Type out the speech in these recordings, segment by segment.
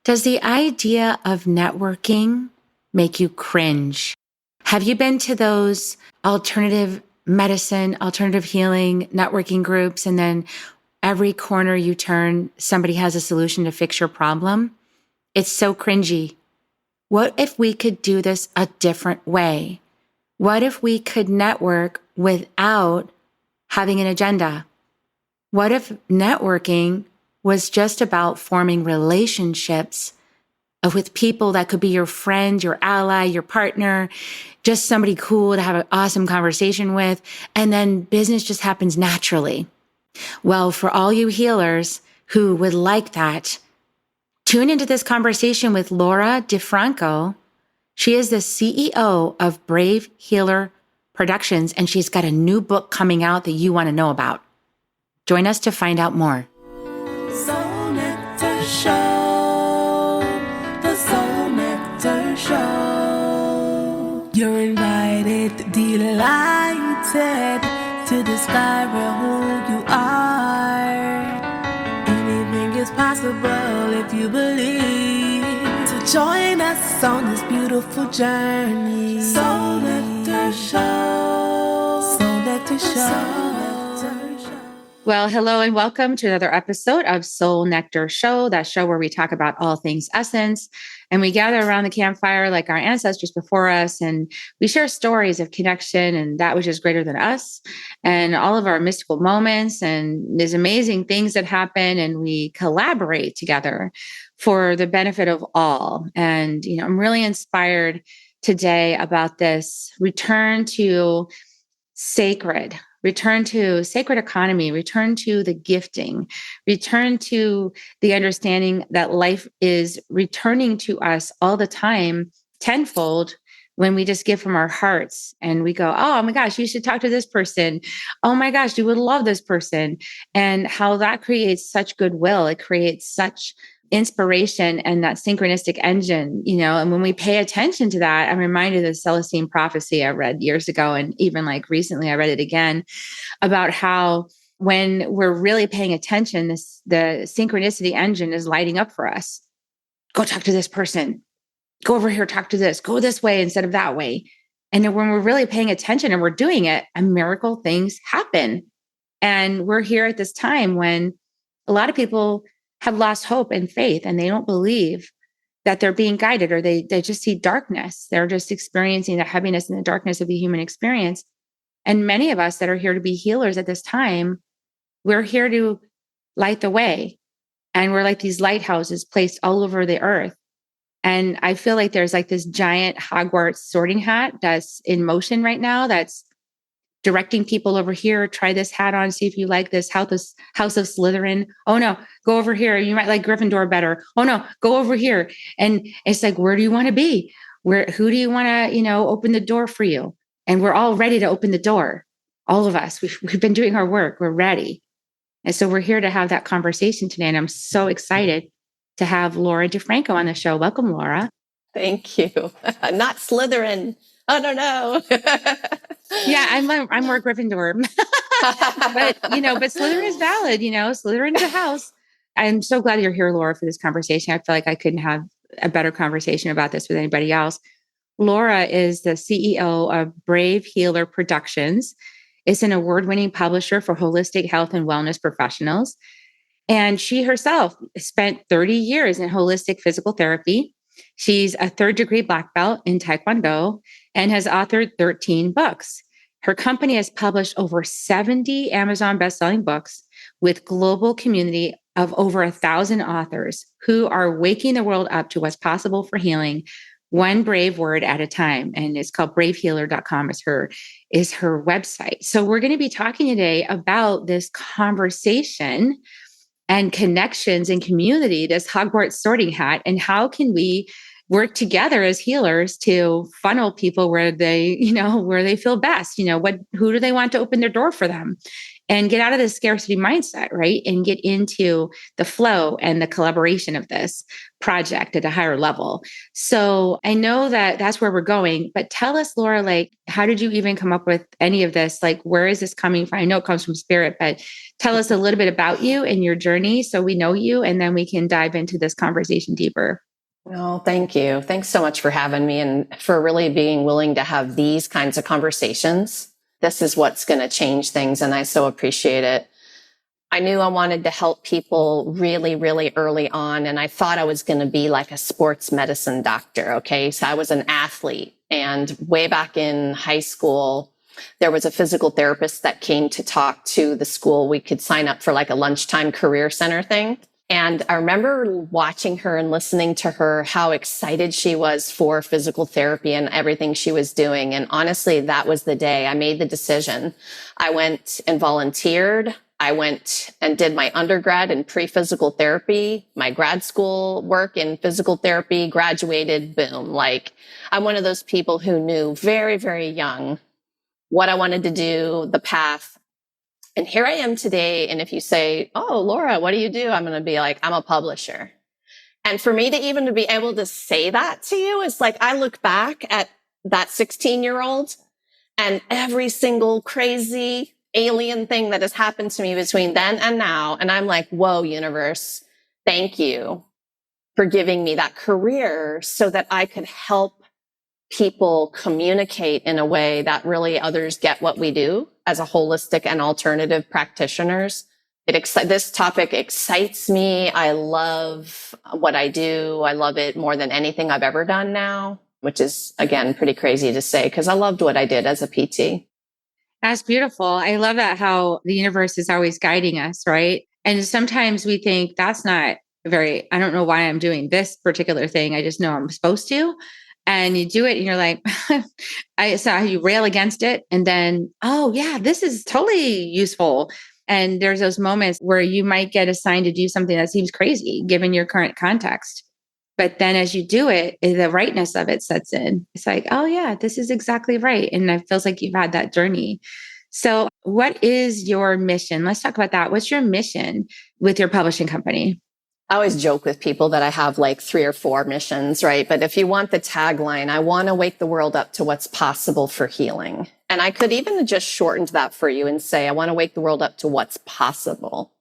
Does the idea of networking make you cringe? Have you been to those alternative medicine, alternative healing networking groups, and then every corner you turn, somebody has a solution to fix your problem? It's so cringy. What if we could do this a different way? What if we could network without having an agenda? What if networking was just about forming relationships with people that could be your friend, your ally, your partner, just somebody cool to have an awesome conversation with, and then business just happens naturally? Well, for all you healers who would like that, tune into this conversation with Laura Di Franco. She is the CEO of Brave Healer Productions, and she's got a new book coming out that you want to know about. Join us to find out more. Soul Nectar Show, the Soul Nectar Show. You're invited, delighted to discover who you are. Anything is possible if you believe. So join us on this beautiful journey. Soul Nectar Show, Soul Nectar Show. Well, hello and welcome to another episode of Soul Nectar Show, that show where we talk about all things essence. And we gather around the campfire like our ancestors before us, and we share stories of connection and that which is greater than us, and all of our mystical moments and these amazing things that happen, and we collaborate together for the benefit of all. And, I'm really inspired today about this return to sacred. Return to sacred economy, return to the gifting, return to the understanding that life is returning to us all the time tenfold when we just give from our hearts and we go, oh my gosh, you should talk to this person. Oh my gosh, you would love this person. And how that creates such goodwill. It creates such inspiration and that synchronistic engine, and when we pay attention to that, I'm reminded of the Celestine prophecy I read years ago. And even like recently, I read it again about how when we're really paying attention, the synchronicity engine is lighting up for us. Go talk to this person, go over here, talk to this, go this way instead of that way. And then when we're really paying attention and we're doing it, a miracle things happen. And we're here at this time when a lot of people have lost hope and faith, and they don't believe that they're being guided, or they just see darkness. They're just experiencing the heaviness and the darkness of the human experience. And many of us that are here to be healers at this time, we're here to light the way. And we're like these lighthouses placed all over the earth. And I feel like there's like this giant Hogwarts sorting hat that's in motion right now, that's directing people over here. Try this hat on, see if you like this House of Slytherin. Oh no, go over here. You might like Gryffindor better. Oh no, go over here. And it's like, where do you want to be? Who do you want to, open the door for you? And we're all ready to open the door. All of us, we've been doing our work. We're ready. And so we're here to have that conversation today. And I'm so excited to have Laura Di Franco on the show. Welcome, Laura. Thank you. Not Slytherin. Oh, no. Yeah, I'm more Gryffindor. but Slytherin is valid, Slytherin's a house. I'm so glad you're here, Laura, for this conversation. I feel like I couldn't have a better conversation about this with anybody else. Laura is the CEO of Brave Healer Productions. It's an award-winning publisher for holistic health and wellness professionals. And she herself spent 30 years in holistic physical therapy. She's a third-degree black belt in Taekwondo and has authored 13 books. Her company has published over 70 Amazon best-selling books with global community of over 1,000 authors who are waking the world up to what's possible for healing, one brave word at a time. And it's called bravehealer.com is her website. So we're going to be talking today about this conversation and connections and community, this Hogwarts sorting hat, and how can we work together as healers to funnel people where they feel best. Who do they want to open their door for them? and get out of the scarcity mindset, right? And get into the flow and the collaboration of this project at a higher level. So I know that that's where we're going, but tell us, Laura, like, how did you even come up with any of this? Like, where is this coming from? I know it comes from spirit, but tell us a little bit about you and your journey so we know you, and then we can dive into this conversation deeper. Oh, thank you. Thanks so much for having me and for really being willing to have these kinds of conversations. This is what's going to change things, and I so appreciate it. I knew I wanted to help people really, really early on, and I thought I was going to be like a sports medicine doctor. Okay. So I was an athlete, and way back in high school, there was a physical therapist that came to talk to the school. We could sign up for like a lunchtime career center thing. And I remember watching her and listening to her, how excited she was for physical therapy and everything she was doing. And honestly, that was the day I made the decision. I went and volunteered. I went and did my undergrad in pre-physical therapy, my grad school work in physical therapy, graduated, boom. Like, I'm one of those people who knew very, very young what I wanted to do, the path. And here I am today. And if you say, oh, Laura, what do you do? I'm going to be like, I'm a publisher. And for me to even to be able to say that to you is like, I look back at that 16-year-old and every single crazy alien thing that has happened to me between then and now. And I'm like, whoa, universe, thank you for giving me that career so that I could help people communicate in a way that really others get what we do as a holistic and alternative practitioners. This topic excites me. I love what I do. I love it more than anything I've ever done now, which is, again, pretty crazy to say because I loved what I did as a PT. That's beautiful. I love that how the universe is always guiding us, right? And sometimes we think that's not I don't know why I'm doing this particular thing. I just know I'm supposed to. And you do it and you're like, I saw you rail against it. And then, oh yeah, this is totally useful. And there's those moments where you might get assigned to do something that seems crazy given your current context. But then as you do it, the rightness of it sets in. It's like, oh yeah, this is exactly right. And it feels like you've had that journey. So what is your mission? Let's talk about that. What's your mission with your publishing company? I always joke with people that I have like 3 or 4 missions, right? But if you want the tagline, I want to wake the world up to what's possible for healing. And I could even just shorten that for you and say, I want to wake the world up to what's possible.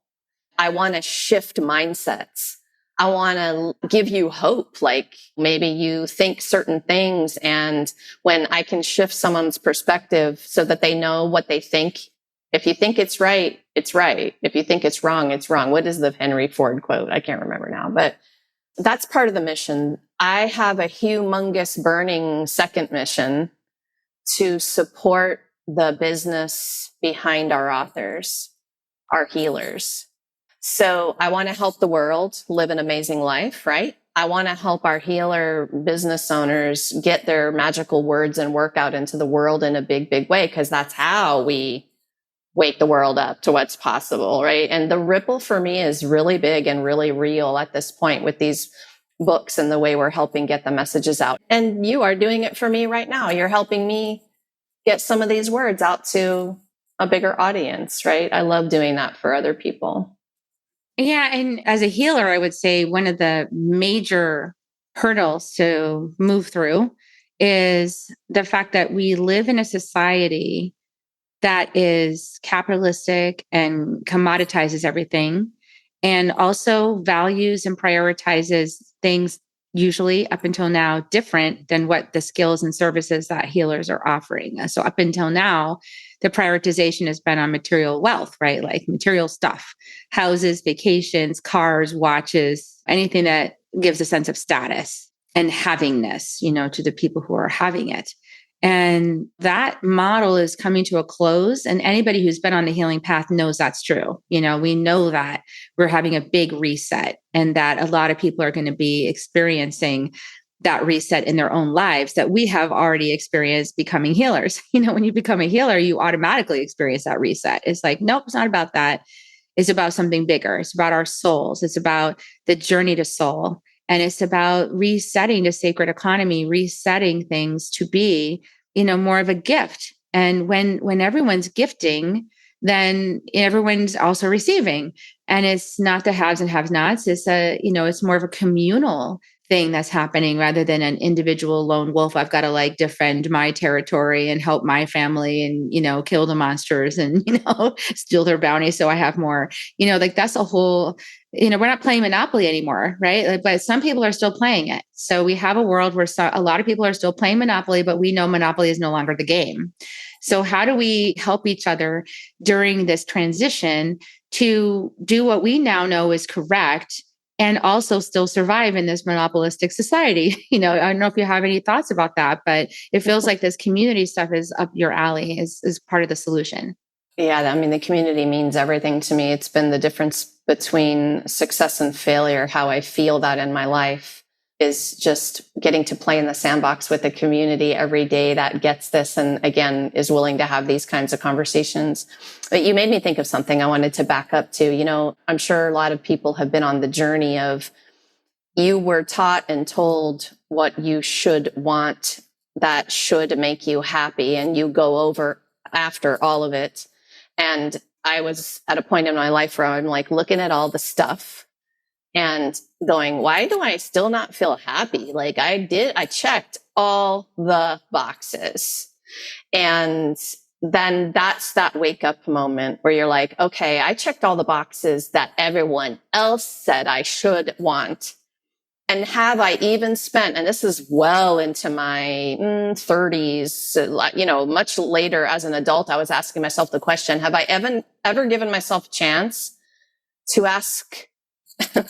I want to shift mindsets. I want to give you hope. Like maybe you think certain things, and when I can shift someone's perspective so that they know what they think. If you think it's right, it's right. If you think it's wrong, it's wrong. What is the Henry Ford quote? I can't remember now, but that's part of the mission. I have a humongous burning second mission to support the business behind our authors, our healers. So I want to help the world live an amazing life, right? I want to help our healer business owners get their magical words and work out into the world in a big, big way, because that's how we wake the world up to what's possible, right? And the ripple for me is really big and really real at this point with these books and the way we're helping get the messages out. And you are doing it for me right now. You're helping me get some of these words out to a bigger audience, right? I love doing that for other people. Yeah. And as a healer, I would say one of the major hurdles to move through is the fact that we live in a society that is capitalistic and commoditizes everything, and also values and prioritizes things usually up until now different than what the skills and services that healers are offering. So up until now, the prioritization has been on material wealth, right? Like material stuff, houses, vacations, cars, watches, anything that gives a sense of status and havingness, to the people who are having it. And that model is coming to a close. And anybody who's been on the healing path knows that's true. We know that we're having a big reset, and that a lot of people are going to be experiencing that reset in their own lives that we have already experienced becoming healers. When you become a healer, you automatically experience that reset. It's like, nope, it's not about that. It's about something bigger. It's about our souls. It's about the journey to soul. And it's about resetting the sacred economy, resetting things to be, more of a gift. And when everyone's gifting, then everyone's also receiving. And it's not the haves and have-nots. It's it's more of a communal thing that's happening rather than an individual lone wolf. I've got to like defend my territory and help my family and, kill the monsters and, steal their bounty. So I have more, like that's a whole, we're not playing Monopoly anymore, right? Like, but some people are still playing it. So we have a world where a lot of people are still playing Monopoly, but we know Monopoly is no longer the game. So how do we help each other during this transition to do what we now know is correct and also still survive in this monopolistic society? I don't know if you have any thoughts about that, but it feels like this community stuff is up your alley, is part of the solution. Yeah, I mean, the community means everything to me. It's been the difference between success and failure. How I feel that in my life is just getting to play in the sandbox with a community every day that gets this and, again, is willing to have these kinds of conversations. But you made me think of something I wanted to back up to. I'm sure a lot of people have been on the journey of you were taught and told what you should want that should make you happy, and you go over after all of it. And I was at a point in my life where I'm like looking at all the stuff and going, why do I still not feel happy? Like I checked all the boxes. And then that's that wake up moment where you're like, okay, I checked all the boxes that everyone else said I should want. And have I even spent, and this is well into my 30s, much later as an adult, I was asking myself the question, have I ever given myself a chance to ask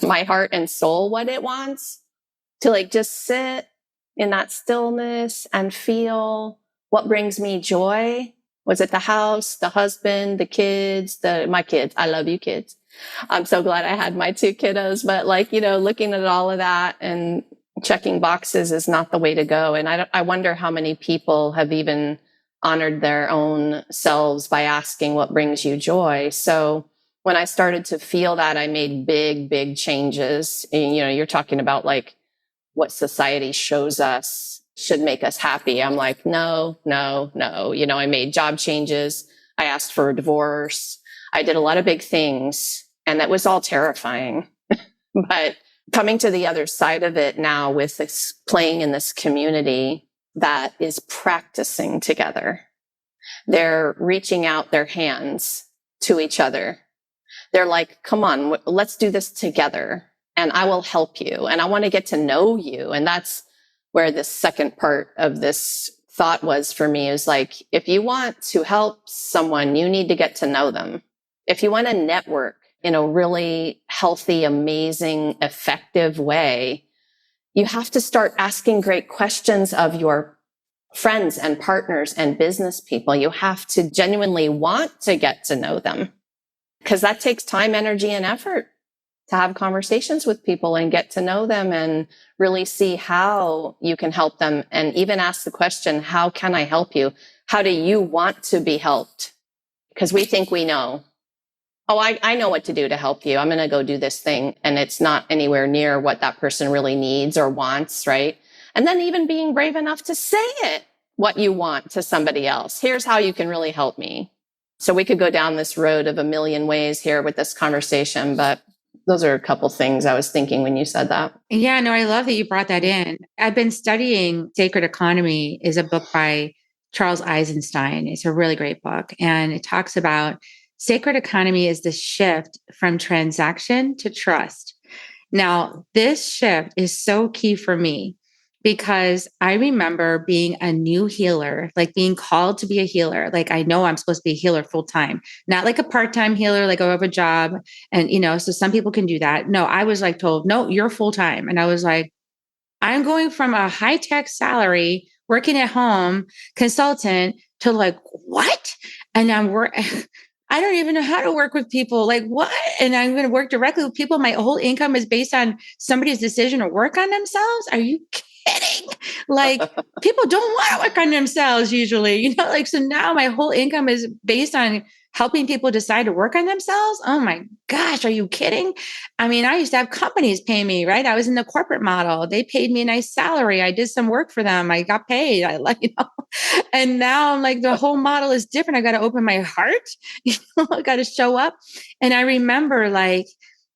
my heart and soul what it wants? To like just sit in that stillness and feel what brings me joy? Was it the house, the husband, the kids, my kids? I love you, kids. I'm so glad I had my 2 kiddos, but looking at all of that and checking boxes is not the way to go. And I wonder how many people have even honored their own selves by asking what brings you joy. So when I started to feel that, I made big, big changes. And, you're talking about like what society shows us should make us happy. I'm like, no. I made job changes. I asked for a divorce. I did a lot of big things, and that was all terrifying. But coming to the other side of it now with this playing in this community that is practicing together, they're reaching out their hands to each other. They're like, come on, let's do this together and I will help you. And I want to get to know you. And that's where the second part of this thought was for me, is like, if you want to help someone, you need to get to know them. If you want to network in a really healthy, amazing, effective way, you have to start asking great questions of your friends and partners and business people. You have to genuinely want to get to know them, because that takes time, energy, and effort to have conversations with people and get to know them and really see how you can help them, and even ask the question, how can I help you? How do you want to be helped? Because we think we know. Oh, I know what to do to help you. I'm going to go do this thing. And it's not anywhere near what that person really needs or wants, right? And then even being brave enough to say it, what you want, to somebody else. Here's how you can really help me. So we could go down this road of a million ways here with this conversation, but those are a couple things I was thinking when you said that. Yeah, no, I love that you brought that in. I've been studying Sacred Economy, is a book by Charles Eisenstein. It's a really great book. And it talks about sacred economy is the shift from transaction to trust. Now, this shift is so key for me because I remember being a new healer, like being called to be a healer. Like I know I'm supposed to be a healer full time, not like a part-time healer, like I have a job. And, so some people can do that. No, I was like told, no, you're full time. And I was like, I'm going from a high-tech salary, working at home, consultant, to like, what? And I don't even know how to work with people. Like what? And I'm going to work directly with people. My whole income is based on somebody's decision to work on themselves. Are you kidding? Like people don't want to work on themselves usually, so now my whole income is based on helping people decide to work on themselves. Oh my gosh, are you kidding? I mean, I used to have companies pay me, right? I was in the corporate model. They paid me a nice salary. I did some work for them. I got paid. I like, and now I'm like, the whole model is different. I got to open my heart. I got to show up. And I remember like,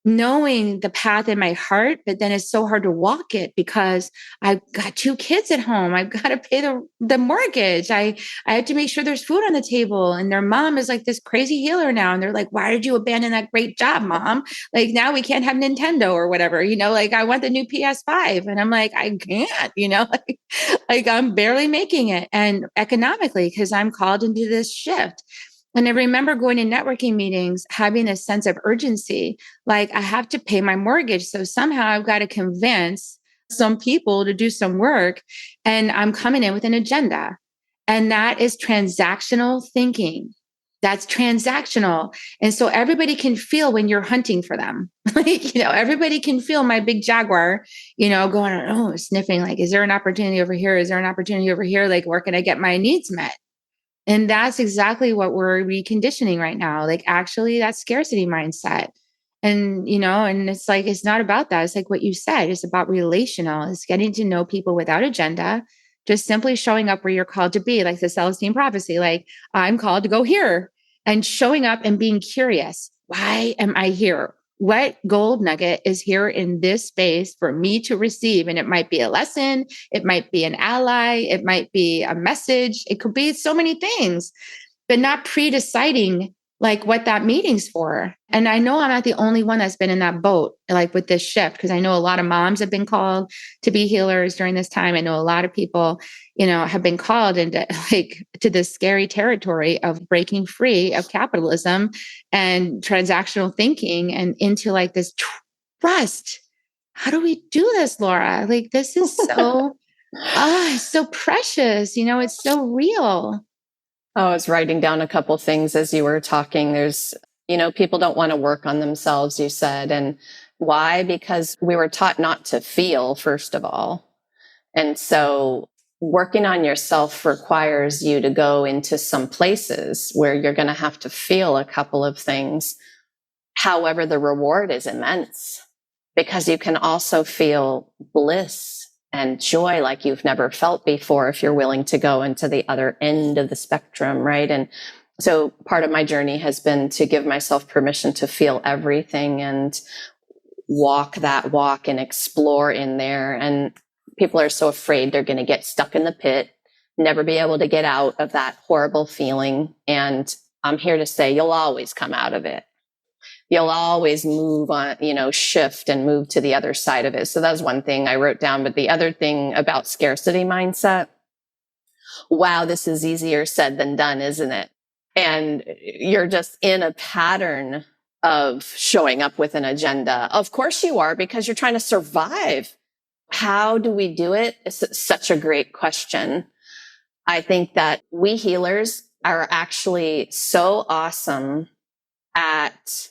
knowing the path in my heart, but then it's so hard to walk it because I've got 2 kids at home. I've got to pay the mortgage. I have to make sure there's food on the table. And their mom is like this crazy healer now. And they're like, why did you abandon that great job, mom? Like now we can't have Nintendo or whatever, like I want the new PS5. And I'm like, I can't, like I'm barely making it. And economically, because I'm called into this shift. And I remember going to networking meetings, having a sense of urgency, like I have to pay my mortgage. So somehow I've got to convince some people to do some work. And I'm coming in with an agenda. And that is transactional thinking. That's transactional. And so everybody can feel when you're hunting for them. Everybody can feel my big jaguar, going, sniffing, like, is there an opportunity over here? Is there an opportunity over here? Like, where can I get my needs met? And that's exactly what we're reconditioning right now. Like actually that scarcity mindset. And it's like, it's not about that. It's like what you said, it's about relational. It's getting to know people without agenda, just simply showing up where you're called to be, like the Celestine prophecy, like I'm called to go here and showing up and being curious. Why am I here? What gold nugget is here in this space for me to receive? And it might be a lesson. It might be an ally. It might be a message. It could be so many things, but not pre-deciding like what that meeting's for. And I know I'm not the only one that's been in that boat, like with this shift, because I know a lot of moms have been called to be healers during this time. I know a lot of people, have been called into to this scary territory of breaking free of capitalism and transactional thinking and into like this trust. How do we do this, Laura? Like, this is so, it's so precious. It's so real. I was writing down a couple things as you were talking. There's, people don't want to work on themselves, you said. And why? Because we were taught not to feel, first of all. And so working on yourself requires you to go into some places where you're going to have to feel a couple of things. However, the reward is immense because you can also feel bliss and joy like you've never felt before if you're willing to go into the other end of the spectrum, right? And so part of my journey has been to give myself permission to feel everything and walk that walk and explore in there. And people are so afraid they're going to get stuck in the pit, never be able to get out of that horrible feeling. And I'm here to say you'll always come out of it. You'll always move on, shift and move to the other side of it. So that's one thing I wrote down. But the other thing about scarcity mindset, wow, this is easier said than done, isn't it? And you're just in a pattern of showing up with an agenda. Of course you are, because you're trying to survive. How do we do it? It's such a great question. I think that we healers are actually so awesome at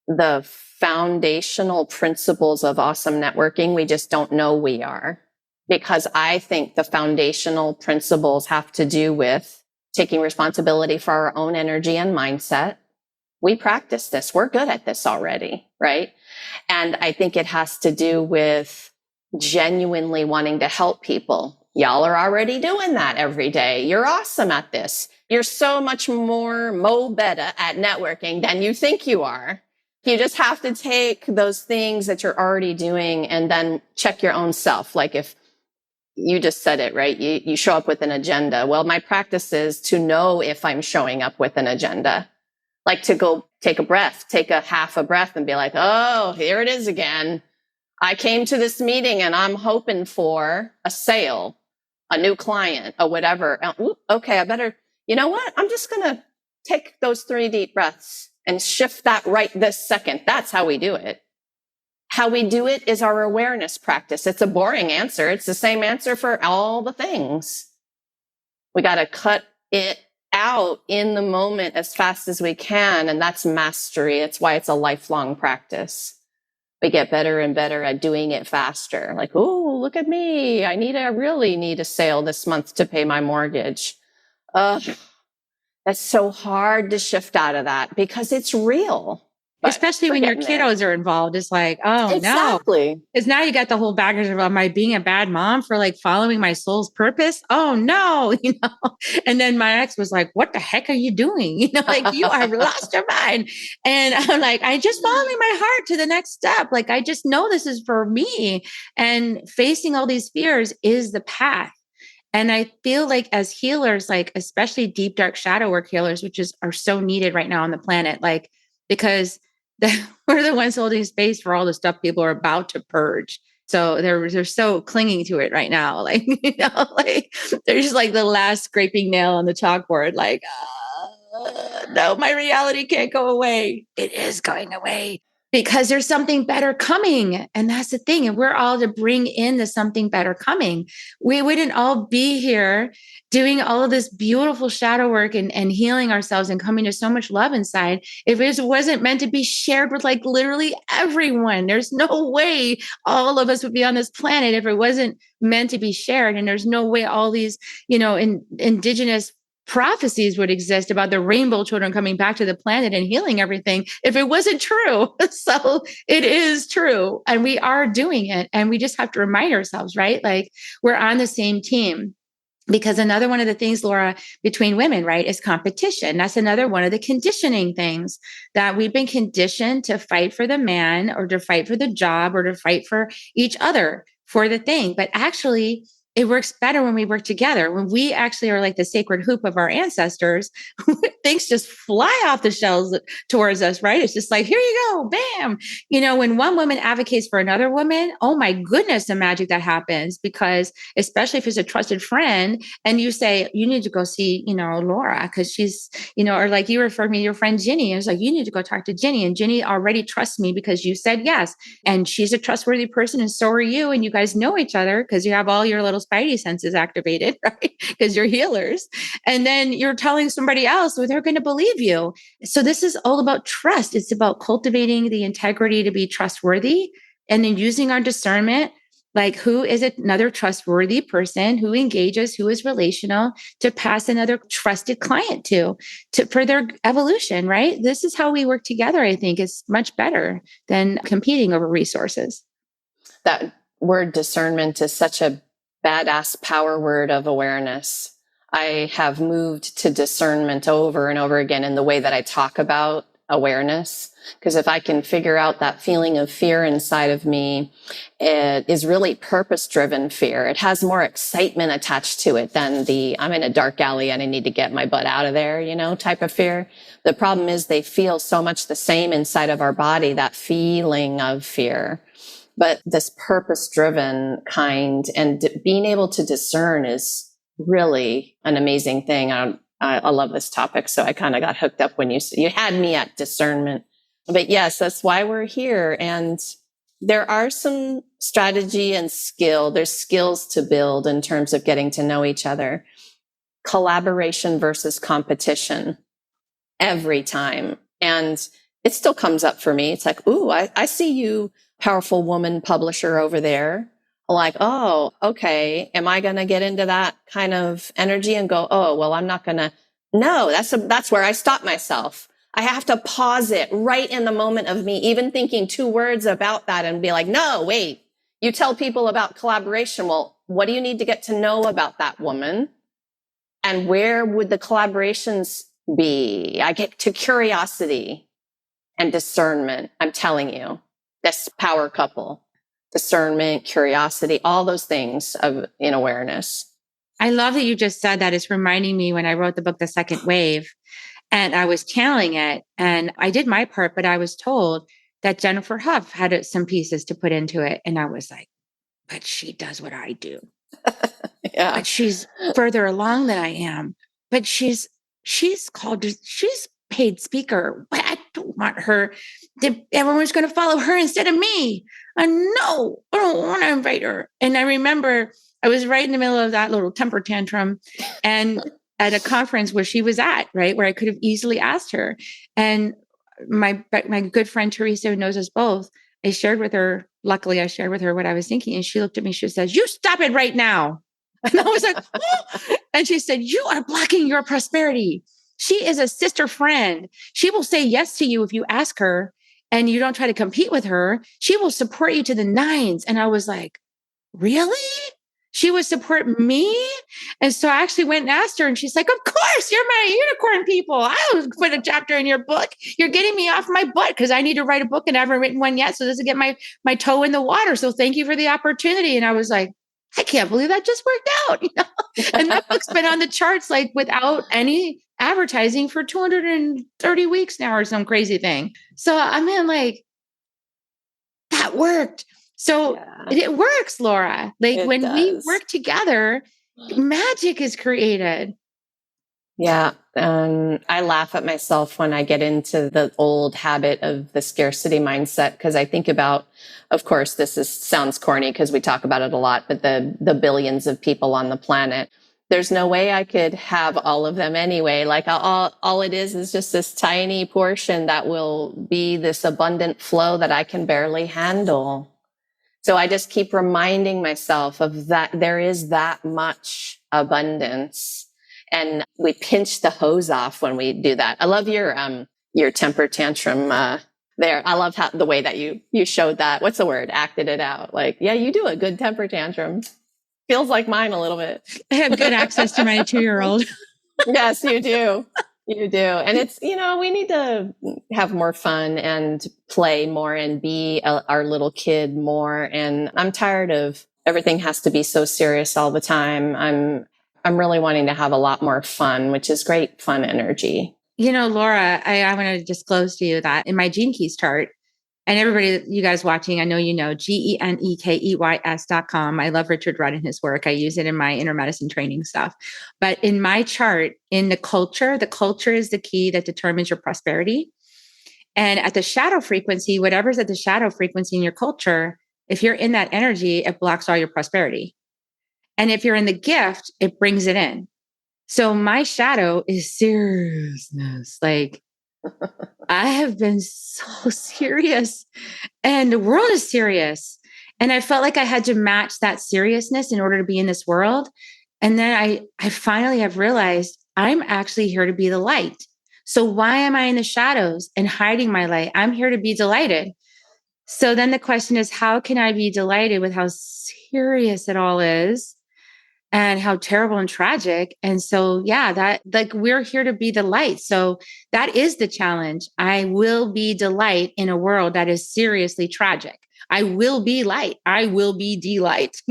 the foundational principles of awesome networking. We just don't know we are, because I think the foundational principles have to do with taking responsibility for our own energy and mindset. We practice this. We're good at this already, right? And I think it has to do with genuinely wanting to help people. Y'all are already doing that every day. You're awesome at this. You're so much more better at networking than you think you are. You just have to take those things that you're already doing and then check your own self. Like if you just said it, right? You show up with an agenda. Well, my practice is to know if I'm showing up with an agenda, like to go take a breath, take a half a breath and be like, oh, here it is again. I came to this meeting and I'm hoping for a sale, a new client or whatever. Okay, I better, you know what? I'm just going to take those 3 deep breaths and shift that right this second. That's how we do it. How we do it is our awareness practice. It's a boring answer. It's the same answer for all the things. We got to cut it out in the moment as fast as we can. And that's mastery. It's why it's a lifelong practice. We get better and better at doing it faster. Like, oh, look at me. I really need a sale this month to pay my mortgage. That's so hard to shift out of that because it's real. But Especially we're when your getting there. kiddos are involved. It's like, oh no. Exactly. Because now you got the whole baggage of, am I being a bad mom for like following my soul's purpose? Oh no, And then my ex was like, what the heck are you doing? Like you have lost your mind. And I'm like, I just following my heart to the next step. Like, I just know this is for me. And facing all these fears is the path. And I feel like as healers, like especially deep, dark shadow work healers, which are so needed right now on the planet, like, because we're the ones holding space for all the stuff people are about to purge. So they're so clinging to it right now. Like, like they're just like the last scraping nail on the chalkboard. Like, no, my reality can't go away. It is going away because there's something better coming. And that's the thing. And we're all to bring in the something better coming. We wouldn't all be here doing all of this beautiful shadow work and healing ourselves and coming to so much love inside if it wasn't meant to be shared with like literally everyone. There's no way all of us would be on this planet if it wasn't meant to be shared. And there's no way all these, indigenous prophecies would exist about the rainbow children coming back to the planet and healing everything if it wasn't true. So it is true. And we are doing it. And we just have to remind ourselves, right? Like we're on the same team. Because another one of the things, Laura, between women, right, is competition. That's another one of the conditioning things that we've been conditioned to fight for the man or to fight for the job or to fight for each other for the thing. But actually, it works better when we work together. When we actually are like the sacred hoop of our ancestors, things just fly off the shelves towards us, right? It's just like, here you go, bam. When one woman advocates for another woman, oh my goodness, the magic that happens. Because especially if it's a trusted friend and you say, you need to go see, Laura, because she's, or like you referred me to your friend Ginny. And it's like, you need to go talk to Ginny. And Ginny already trusts me because you said yes. And she's a trustworthy person. And so are you. And you guys know each other because you have all your little spidey senses activated, right? Because you're healers. And then you're telling somebody else, well, they're going to believe you. So this is all about trust. It's about cultivating the integrity to be trustworthy and then using our discernment. Like, who is another trustworthy person who engages, who is relational to pass another trusted client to for their evolution, right? This is how we work together. I think it's much better than competing over resources. That word discernment is such a badass power word of awareness. I have moved to discernment over and over again in the way that I talk about awareness. Because if I can figure out that feeling of fear inside of me, it is really purpose-driven fear. It has more excitement attached to it than the I'm in a dark alley and I need to get my butt out of there, type of fear. The problem is they feel so much the same inside of our body, that feeling of fear. But this purpose-driven kind and being able to discern is really an amazing thing. I love this topic. So I kind of got hooked up when you had me at discernment. But yes, that's why we're here. And there are some strategy and skill. There's skills to build in terms of getting to know each other. Collaboration versus competition every time. And it still comes up for me. It's like, ooh, I see you, powerful woman publisher over there. Like, oh, okay. Am I going to get into that kind of energy and go, oh, well, I'm not going to. No, that's where I stop myself. I have to pause it right in the moment of me even thinking 2 words about that and be like, no, wait, you tell people about collaboration. Well, what do you need to get to know about that woman? And where would the collaborations be? I get to curiosity and discernment. I'm telling you, this power couple. Discernment, curiosity, all those things in awareness. I love that you just said that. It's reminding me when I wrote the book, The Second Wave, and I was channeling it and I did my part, but I was told that Jennifer Huff had some pieces to put into it. And I was like, but she does what I do. Yeah. But she's further along than I am. But she's paid speaker. But I don't want her. Everyone's going to follow her instead of me. No, I don't want to invite her. And I remember I was right in the middle of that little temper tantrum and at a conference where she was at, right, where I could have easily asked her. And my good friend Teresa, who knows us both, luckily I shared with her what I was thinking. And she looked at me, she says, you stop it right now. And I was like, oh. And she said, you are blocking your prosperity. She is a sister friend. She will say yes to you if you ask her and you don't try to compete with her. She will support you to the nines. And I was like, really? She would support me? And so I actually went and asked her, and she's like, of course, you're my unicorn people. I will put a chapter in your book. You're getting me off my butt because I need to write a book and I haven't written one yet. So this is get my toe in the water. So thank you for the opportunity. And I was like, I can't believe that just worked out. And that book's been on the charts like without any advertising for 230 weeks now or some crazy thing. So I mean, like, that worked. So it works, Laura. Like when we work together, magic is created. Yeah. I laugh at myself when I get into the old habit of the scarcity mindset, because I think about, of course, sounds corny because we talk about it a lot, but the billions of people on the planet, there's no way I could have all of them anyway. Like all it is just this tiny portion that will be this abundant flow that I can barely handle. So I just keep reminding myself of that. There is that much abundance, and we pinch the hose off when we do that. I love your temper tantrum, there. I love the way that you showed that. What's the word? Acted it out. Like, yeah, you do a good temper tantrum. Feels like mine a little bit. I have good access to my 2-year-old. Yes, you do. You do. And it's, we need to have more fun and play more and be our little kid more. And I'm tired of everything has to be so serious all the time. I'm really wanting to have a lot more fun, which is great fun energy. Laura, I want to disclose to you that in my Gene Keys chart, and everybody, you guys watching, I know GeneKeys.com. I love Richard Rudd and his work. I use it in my inner medicine training stuff. But in my chart, in the culture is the key that determines your prosperity. And at the shadow frequency, whatever's at the shadow frequency in your culture, if you're in that energy, it blocks all your prosperity. And if you're in the gift, it brings it in. So my shadow is seriousness. Like, I have been so serious and the world is serious. And I felt like I had to match that seriousness in order to be in this world. And then I finally have realized I'm actually here to be the light. So why am I in the shadows and hiding my light? I'm here to be delighted. So then the question is, how can I be delighted with how serious it all is? And how terrible and tragic. And so, that like we're here to be the light. So that is the challenge. I will be delight in a world that is seriously tragic. I will be light. I will be delight,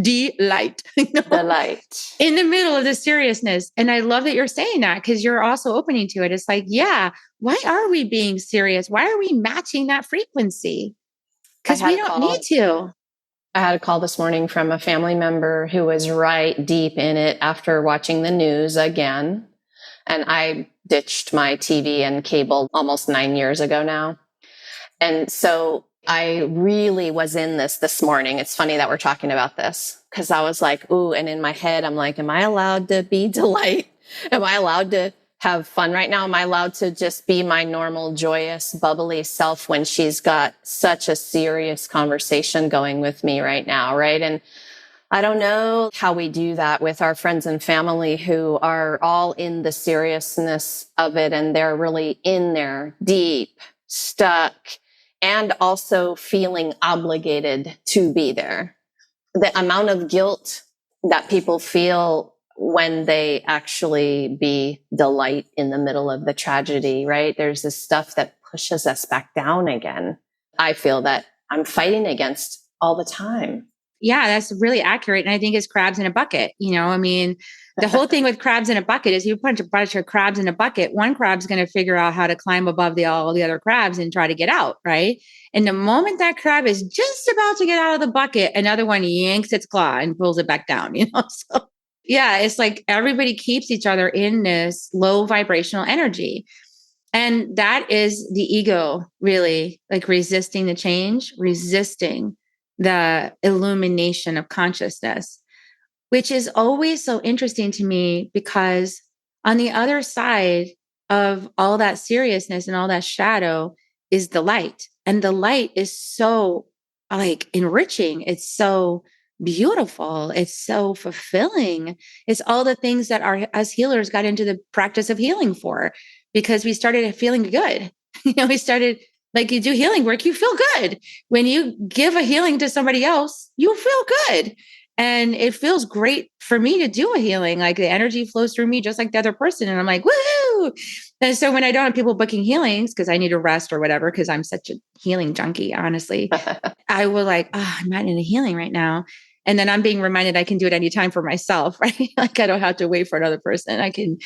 delight, The light in the middle of the seriousness. And I love that you're saying that because you're also opening to it. It's like, why are we being serious? Why are we matching that frequency? Because we don't need to. I had a call this morning from a family member who was right deep in it after watching the news again. And I ditched my TV and cable almost 9 years ago now. And so I really was in this morning. It's funny that we're talking about this because I was like, ooh, and in my head, I'm like, am I allowed to be delight? Am I allowed to have fun right now? Am I allowed to just be my normal, joyous, bubbly self when she's got such a serious conversation going with me right now, right? And I don't know how we do that with our friends and family who are all in the seriousness of it and they're really in there, deep, stuck, and also feeling obligated to be there. The amount of guilt that people feel when they actually be delight in the middle of the tragedy, right? There's this stuff that pushes us back down again. I feel that I'm fighting against all the time. Yeah, that's really accurate. And I think it's crabs in a bucket. The whole thing with crabs in a bucket is you put a bunch of crabs in a bucket. One crab's going to figure out how to climb above all the other crabs and try to get out, right? And the moment that crab is just about to get out of the bucket, another one yanks its claw and pulls it back down, So it's like everybody keeps each other in this low vibrational energy. And that is the ego, really, like resisting the change, resisting the illumination of consciousness, which is always so interesting to me because on the other side of all that seriousness and all that shadow is the light. And the light is so like enriching. It's so beautiful. It's so fulfilling. It's all the things that as healers got into the practice of healing for, because we started feeling good. We started, like, you do healing work, you feel good. When you give a healing to somebody else, you feel good. And it feels great for me to do a healing. Like, the energy flows through me just like the other person. And I'm like, woohoo. And so when I don't have people booking healings because I need a rest or whatever, because I'm such a healing junkie, honestly, I will like, I'm not in a healing right now. And then I'm being reminded I can do it anytime for myself, right? Like, I don't have to wait for another person. I can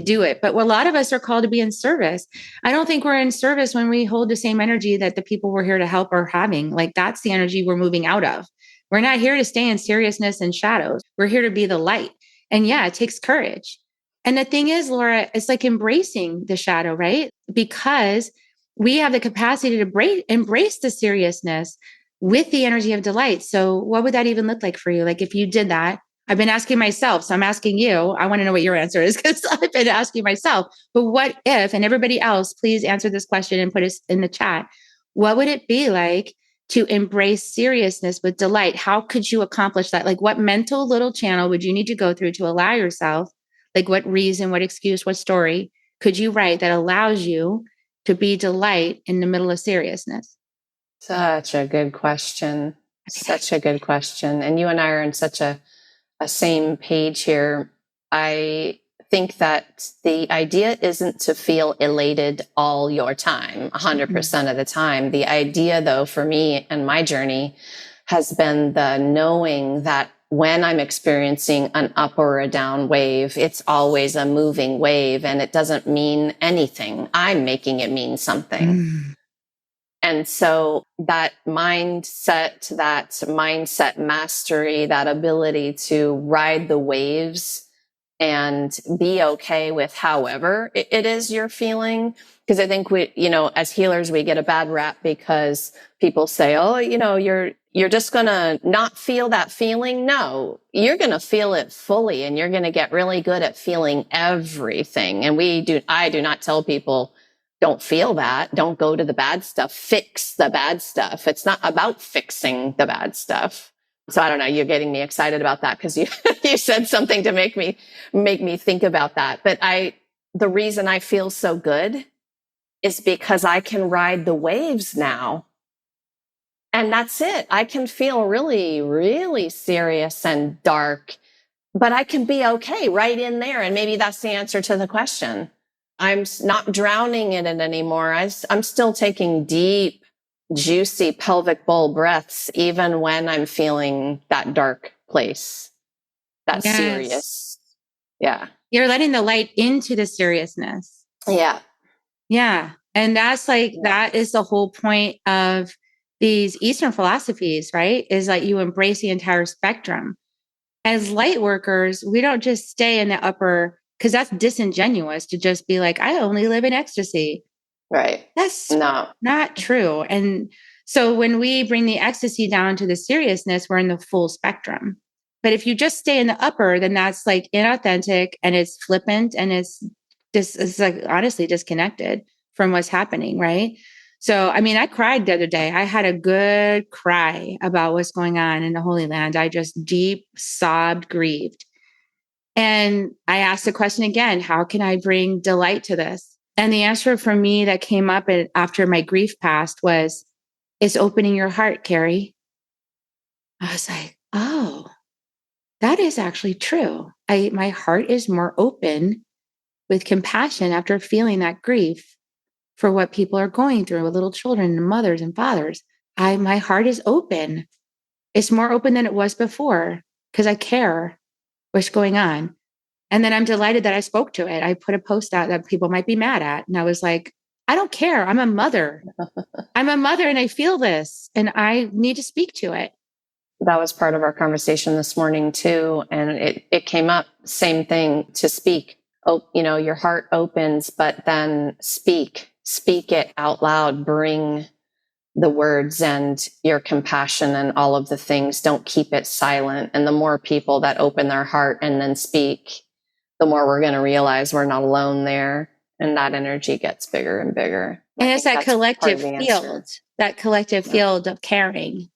do it. But a lot of us are called to be in service. I don't think we're in service when we hold the same energy that the people we're here to help are having. Like, that's the energy we're moving out of. We're not here to stay in seriousness and shadows. We're here to be the light. And yeah, it takes courage. And the thing is, Laura, it's like embracing the shadow, right? Because we have the capacity to embrace the seriousness with the energy of delight. So what would that even look like for you? Like, if you did that, I've been asking myself, so I'm asking you, I want to know what your answer is, because I've been asking myself, but what if, and everybody else, please answer this question and put it in the chat. What would it be like to embrace seriousness with delight? How could you accomplish that? Like, what mental little channel would you need to go through to allow yourself, like, what reason, what excuse, what story could you write that allows you to be delight in the middle of seriousness? Such a good question. Such a good question. And you and I are in such a same page here. I think that the idea isn't to feel elated all your time, 100% of the time. The idea, though, for me and my journey has been the knowing that when I'm experiencing an up or a down wave, it's always a moving wave and it doesn't mean anything. I'm making it mean something. And so that mindset mastery, that ability to ride the waves and be okay with however it is you're feeling. Because I think we, as healers, we get a bad rap because people say, oh, you're just going to not feel that feeling. No, you're going to feel it fully and you're going to get really good at feeling everything. And I do not tell people, don't feel that. Don't go to the bad stuff. Fix the bad stuff. It's not about fixing the bad stuff. So I don't know. You're getting me excited about that because you you said something to make me think about that. But the reason I feel so good is because I can ride the waves now. And that's it. I can feel really, really serious and dark, but I can be okay right in there. And maybe that's the answer to the question. I'm not drowning in it anymore. I'm still taking deep, juicy pelvic bowl breaths, even when I'm feeling that dark place, that serious. Yeah. You're letting the light into the seriousness. Yeah. Yeah. And that's that is the whole point of these Eastern philosophies, right? Is like you embrace the entire spectrum. As light workers, we don't just stay in the upper, because that's disingenuous to just be like, I only live in ecstasy. Right. That's not true. And so when we bring the ecstasy down to the seriousness, we're in the full spectrum. But if you just stay in the upper, then that's like inauthentic and it's flippant and it's like honestly disconnected from what's happening, right? So, I mean, I cried the other day. I had a good cry about what's going on in the Holy Land. I just deep sobbed, grieved. And I asked the question again, how can I bring delight to this? And the answer for me that came up after my grief passed was, it's opening your heart, Carrie. I was like, oh, that is actually true. My heart is more open with compassion after feeling that grief for what people are going through with little children and mothers and fathers. My heart is open. It's more open than it was before because I care what's going on. And then I'm delighted that I spoke to it. I put a post out that people might be mad at. And I was like, I don't care. I'm a mother. I'm a mother and I feel this and I need to speak to it. That was part of our conversation this morning too. And it came up, same thing, to speak. Oh, your heart opens, but then speak it out loud, bring the words and your compassion and all of the things. Don't keep it silent. And the more people that open their heart and then speak, the more we're going to realize we're not alone there. And that energy gets bigger and bigger. And it's that collective field of caring.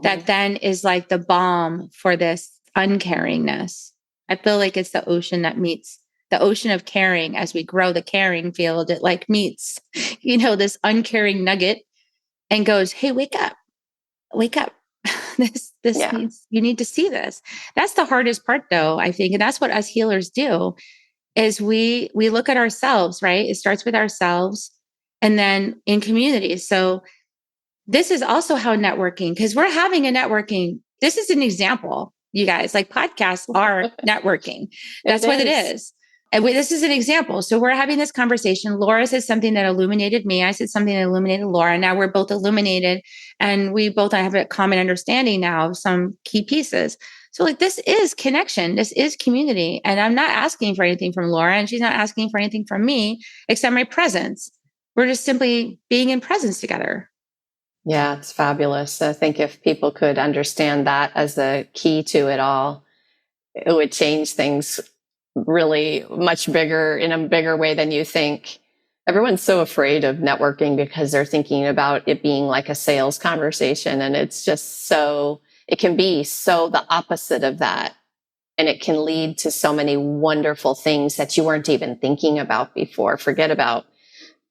that then is like the balm for this uncaringness. I feel like it's the ocean that meets the ocean of caring. As we grow the caring field, it like meets, this uncaring nugget and goes, hey, wake up, wake up. This Yeah. needs, you need to see this. That's the hardest part though, I think. And that's what us healers do is we look at ourselves, right? It starts with ourselves and then in communities. So this is also how networking, because we're having a networking. This is an example, you guys, like podcasts are networking. That's what it is. And this is an example. So we're having this conversation. Laura said something that illuminated me. I said something that illuminated Laura. Now we're both illuminated and we both have a common understanding now of some key pieces. So like this is connection. This is community. And I'm not asking for anything from Laura and she's not asking for anything from me except my presence. We're just simply being in presence together. Yeah, it's fabulous. I think if people could understand that as the key to it all, it would change things really much bigger in a bigger way than you think. Everyone's so afraid of networking because they're thinking about it being like a sales conversation. And it's just it can be so the opposite of that. And it can lead to so many wonderful things that you weren't even thinking about before. Forget about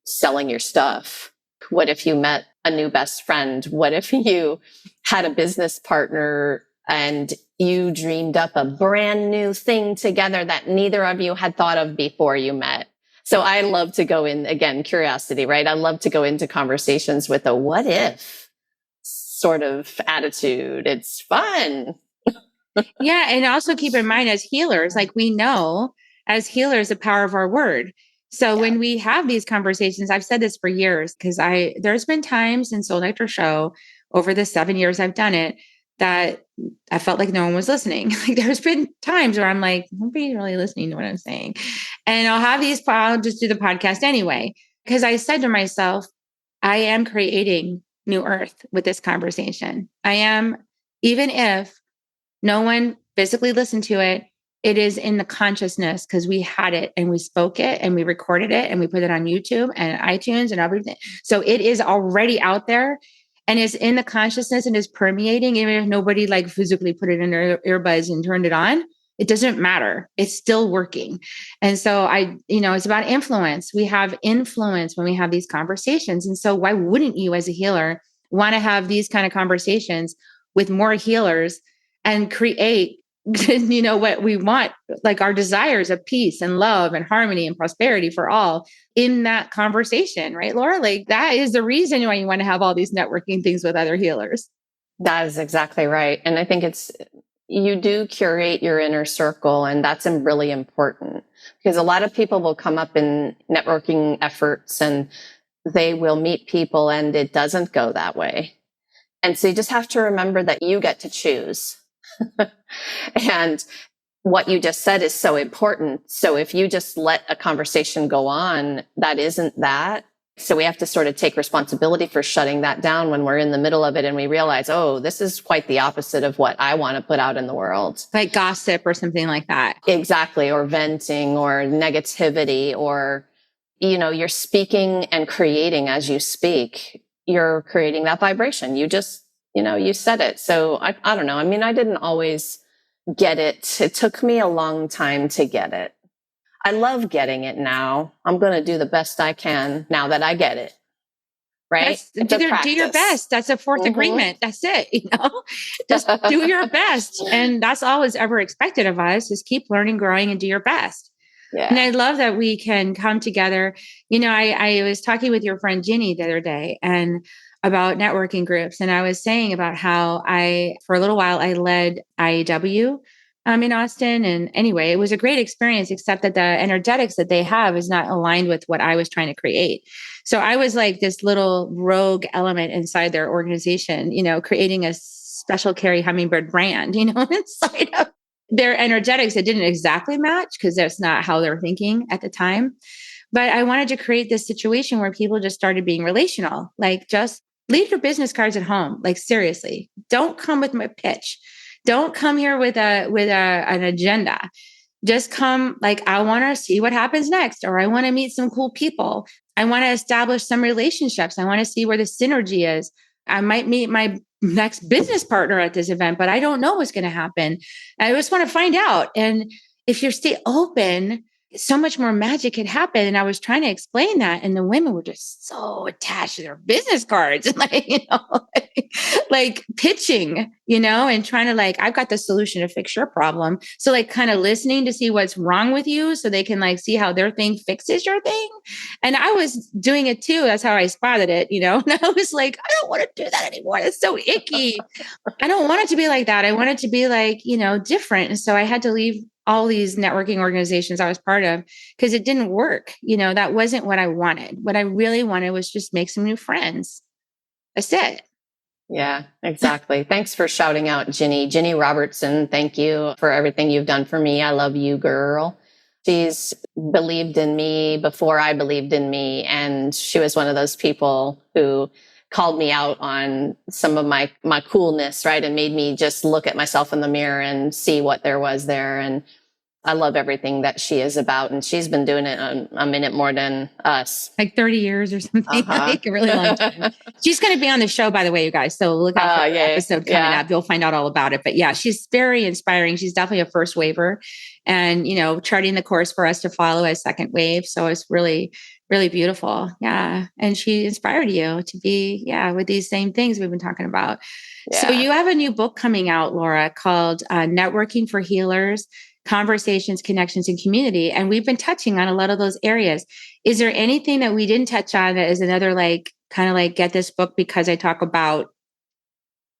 selling your stuff. What if you met a new best friend? What if you had a business partner and you dreamed up a brand new thing together that neither of you had thought of before you met? So I love to go in, again, curiosity, right? I love to go into conversations with a what if sort of attitude. It's fun. Yeah. And also keep in mind as healers, like we know as healers, the power of our word. So when we have these conversations, I've said this for years, because there's been times in Soul Nectar Show over the 7 years I've done it that I felt like no one was listening. Like there's been times where I'm like, nobody's really listening to what I'm saying. And I'll just do the podcast anyway, because I said to myself, I am creating new earth with this conversation. I am, even if no one physically listened to it, it is in the consciousness because we had it and we spoke it and we recorded it and we put it on YouTube and iTunes and everything. So it is already out there and it's in the consciousness and is permeating, even if nobody like physically put it in their earbuds and turned it on. It doesn't matter. It's still working. And so it's about influence. We have influence when we have these conversations. And so why wouldn't you as a healer want to have these kind of conversations with more healers and create what we want, like our desires of peace and love and harmony and prosperity for all in that conversation, right, Laura? Like that is the reason why you want to have all these networking things with other healers. That is exactly right. And I think you do curate your inner circle, and that's really important because a lot of people will come up in networking efforts and they will meet people and it doesn't go that way. And so you just have to remember that you get to choose. And what you just said is so important. So if you just let a conversation go on, that isn't that. So we have to sort of take responsibility for shutting that down when we're in the middle of it and we realize, oh, this is quite the opposite of what I want to put out in the world. Like gossip or something like that. Exactly. Or venting or negativity or, you're speaking and creating as you speak. You're creating that vibration. You just, you said it. So I don't know. I mean, I didn't always get it. It took me a long time to get it. I love getting it now. I'm going to do the best I can now that I get it. Right? Do your best. That's a fourth agreement. That's it. Just do your best. And that's all is ever expected of us is keep learning, growing, and do your best. Yeah. And I love that we can come together. I was talking with your friend Ginny the other day and about networking groups. And I was saying about how for a little while, I led IEW in Austin. And anyway, it was a great experience, except that the energetics that they have is not aligned with what I was trying to create. So I was like this little rogue element inside their organization, creating a special carry hummingbird brand, inside of their energetics. It didn't exactly match because that's not how they're thinking at the time. But I wanted to create this situation where people just started being relational, like just leave your business cards at home. Like seriously, don't come with my pitch. Don't come here with an agenda. Just come like, I want to see what happens next, or I want to meet some cool people. I want to establish some relationships. I want to see where the synergy is. I might meet my next business partner at this event, but I don't know what's going to happen. I just want to find out. And if you stay open, so much more magic can happen. And I was trying to explain that. And the women were just so attached to their business cards, like, like pitching, and trying to I've got the solution to fix your problem. So kind of listening to see what's wrong with you so they can see how their thing fixes your thing. And I was doing it too. That's how I spotted it, and I was like, I don't want to do that anymore. It's so icky. I don't want it to be like that. I want it to be different. And so I had to leave all these networking organizations I was part of because it didn't work. That wasn't what I wanted. What I really wanted was just make some new friends. That's it. Yeah, exactly. Thanks for shouting out Ginny. Ginny Robertson, thank you for everything you've done for me. I love you, girl. She's believed in me before I believed in me. And she was one of those people who called me out on some of my coolness, right? And made me just look at myself in the mirror and see what there was there. And I love everything that she is about. And she's been doing it a minute more than us. 30 years or something, a really long time. She's going to be on the show, by the way, you guys. So look out for the episode coming up. You'll find out all about it. But yeah, she's very inspiring. She's definitely a first waver and, charting the course for us to follow as second wave. So it's really, really beautiful. Yeah. And she inspired you to be, with these same things we've been talking about. Yeah. So you have a new book coming out, Laura, called Networking for Healers, Conversations, Connections, and Community. And we've been touching on a lot of those areas. Is there anything that we didn't touch on that is another get this book because I talk about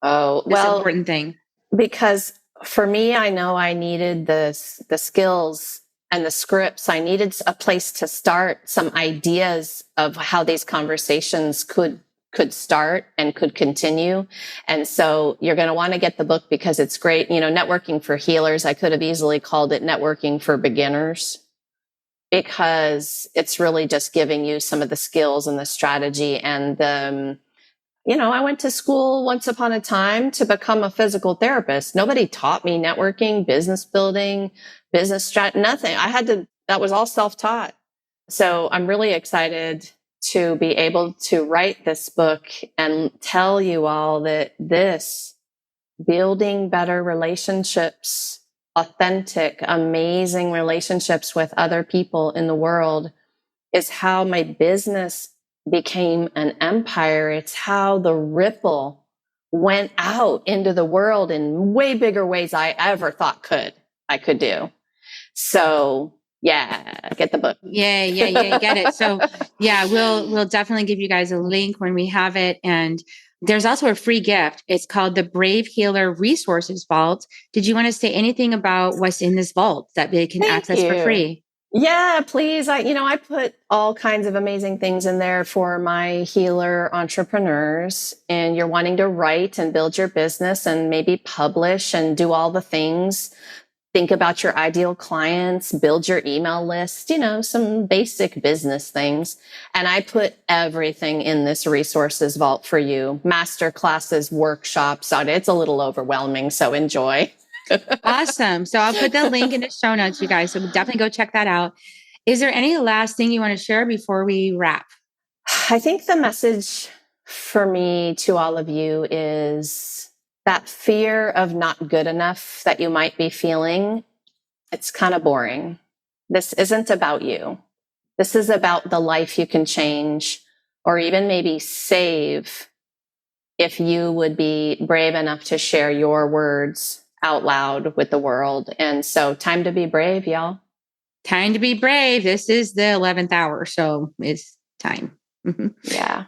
this important thing? Because for me, I know I needed the skills and the scripts. I needed a place to start, some ideas of how these conversations could start and could continue. And so you're going to want to get the book because it's great. Networking for Healers. I could have easily called it Networking for Beginners because it's really just giving you some of the skills and the strategy and I went to school once upon a time to become a physical therapist. Nobody taught me networking, business building, business strat, nothing. That was all self-taught. So I'm really excited to be able to write this book and tell you all that this building better relationships, authentic, amazing relationships with other people in the world is how my business became an empire. It's how the ripple went out into the world in way bigger ways I ever thought I could do. So get the book. Yeah, get it. So we'll definitely give you guys a link when we have it. And there's also a free gift. It's called the Brave Healer Resources Vault. Did you want to say anything about what's in this vault that they can access for free? Yeah, please. I put all kinds of amazing things in there for my healer entrepreneurs, and you're wanting to write and build your business and maybe publish and do all the things. Think about your ideal clients, build your email list, some basic business things. And I put everything in this resources vault for you. Master classes, workshops. It's a little overwhelming, so enjoy. Awesome. So I'll put the link in the show notes, you guys. So definitely go check that out. Is there any last thing you want to share before we wrap? I think the message for me to all of you is that fear of not good enough that you might be feeling. It's kind of boring. This isn't about you. This is about the life you can change or even maybe save if you would be brave enough to share your words out loud with the world. And so time to be brave, y'all. Time to be brave. This is the 11th hour. So it's time. Yeah.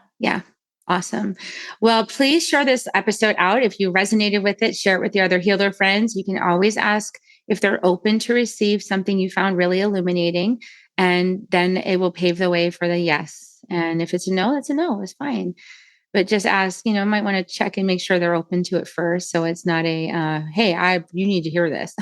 Awesome. Well, please share this episode out. If you resonated with it, share it with your other healer friends. You can always ask if they're open to receive something you found really illuminating, and then it will pave the way for the yes. And if it's a no, it's a no. It's fine. But just ask, might want to check and make sure they're open to it first. So it's not a, hey, you need to hear this.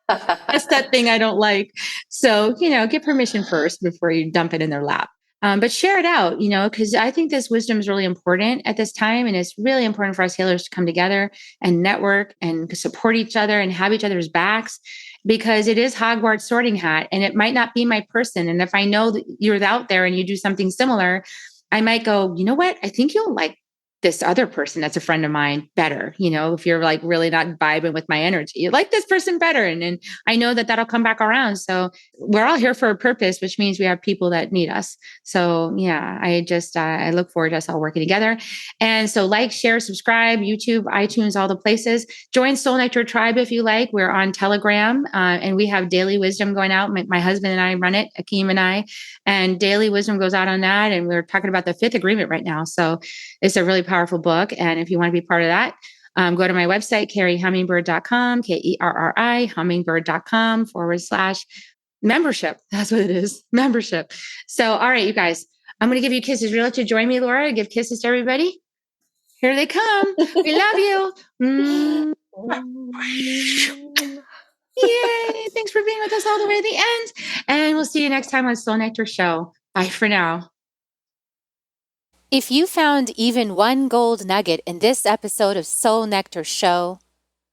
That's that thing I don't like. So, get permission first before you dump it in their lap. But share it out, because I think this wisdom is really important at this time. And it's really important for us healers to come together and network and support each other and have each other's backs, because it is Hogwarts sorting hat and it might not be my person. And if I know that you're out there and you do something similar, I might go, you know what? I think you'll like this other person that's a friend of mine better. If you're like really not vibing with my energy, you like this person better. And I know that that'll come back around. So we're all here for a purpose, which means we have people that need us. So yeah, I look forward to us all working together. And so like, share, subscribe, YouTube, iTunes, all the places. Join Soul Nectar Tribe if you like. We're on Telegram and we have daily wisdom going out. My husband and I run it, Akeem and I, and daily wisdom goes out on that. And we're talking about the fifth agreement right now. So it's a really powerful book. And if you want to be part of that, go to my website, kerrihummingbird.com, KERRI, hummingbird.com/membership. That's what it is. Membership. So, all right, you guys, I'm going to give you kisses. Would you like to join me, Laura? Give kisses to everybody. Here they come. We love you. Yay. Thanks for being with us all the way to the end. And we'll see you next time on Soul Nectar Show. Bye for now. If you found even one gold nugget in this episode of Soul Nectar Show,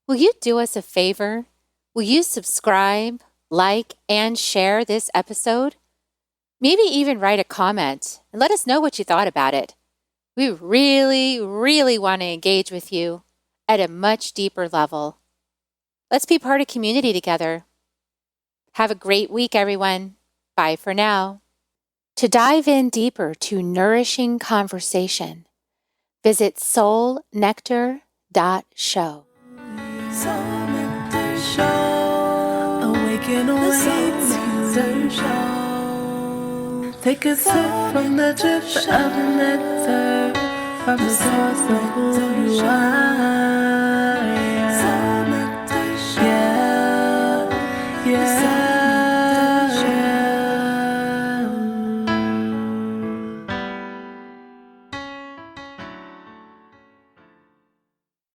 will you do us a favor? Will you subscribe, like, and share this episode? Maybe even write a comment and let us know what you thought about it. We really, really want to engage with you at a much deeper level. Let's be part of community together. Have a great week, everyone. Bye for now. To dive in deeper to nourishing conversation, visit soulnectar.show. Soul Nectar Show. Awaken or Nectar Show. Take a sip from the drip of nectar from the source of who you are. Soul Nectar Show. Yeah, yeah.